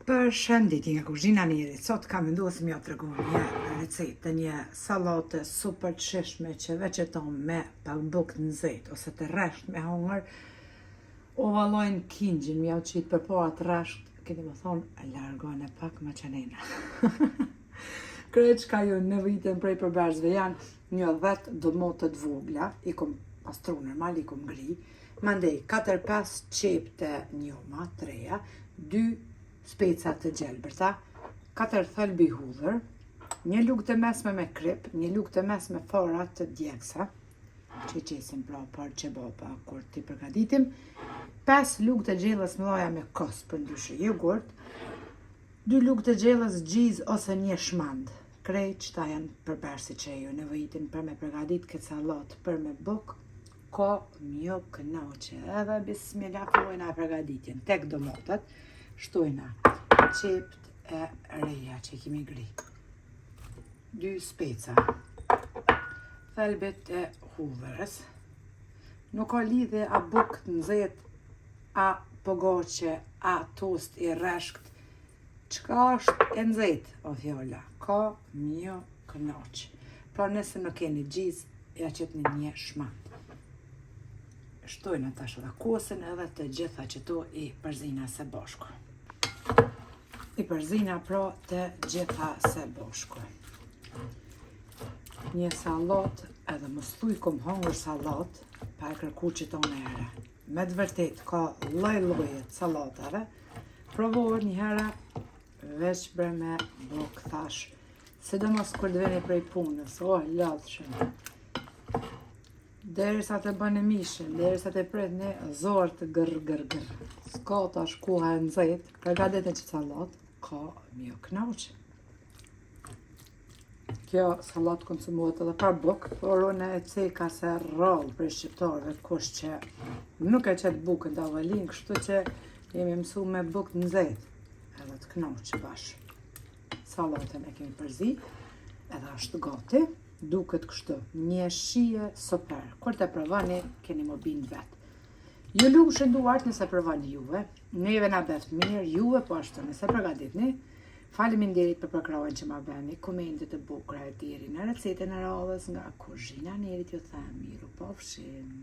Përshëndetje nga kuzhina Njerit. Sot kam menduar se m'ja tregu një recetë të një sallate super të shishme që veç e ton me pak bukë të nxehtë ose të rresht me hongër. O vallojnë kingjin, m'ja u qit përpara të rresht, keni më thonë, largone pak ma qenena. Krejt çka ju nevojiten prej përberzve janë një 10 domate të vogla, i kom pastru normal, i kom ngri, mandej 4-5 qep të njoma, treja, 2 speca të gjelbërta, 4 thelbi hudhër, një lugë të mesme me krip, një lugë të mesme fara të djegsa, që i qesim pra për qebaba kur t'i përgatitim, 5 lugë të gjellës mëdhaja me kos për ndryshe jogurt, 2 lugë të gjellës gjiz ose një shmand. Krejt qëta janë përbersi që ju nevojitin për me përgatit këtë salat për me buk, ko mjo kënaqe, edhe bismillah fillojna përgatitjen. Tek domatat, shtojna qept e reja që kemi gri, 2 speca, thelbet e hudhërës, nuk ka lidhe a buk të nxehtë, a pogaçe, a tost i rresht, çka është e nxehtë, o fjolla, ka mjo kënaq. Pra nëse nuk keni gjiz, ja qetni një shmand. Shtojnë tash edhe kosën edhe të gjitha qëto i përzina së bashku. I përzina pra të gjitha së bashku. Një salat, edhe më thuj kom hongër salat, pa e kërku që tonë herë. Me të vërtet ka lloj-lloje të sallatave, provohet një herë veç bre me blok thash, sidomos kur të veni prej punës, ladhshëm. Derisa të bëni mishin, derisa të pritni zorë të gërë. S'ka tash koha e nxehtë, përgatitni që sallat, ka mjo kënaqe. Kjo sallat konsumohet edhe pa bukë, por unë e ceka se rrallë për shqiptarëve kush që nuk e qet bukën të avalin, kështu që jemi mësu me bukë të nxehtë edhe të kënaqe bashkë. Sallatën e kemi përzi, edhe është gati. Duket kështu, një shije super. Kur të provani, keni më bind vetë. Ju lushën duart nëse provani juve, neve na beft mirë, juve po ashtu nëse përgatitni. Faleminderit për përkrahen që ma bëni, komentet të bukura e deri në recetën e radhës nga kuzhina Njerit, ju them miru pafshim.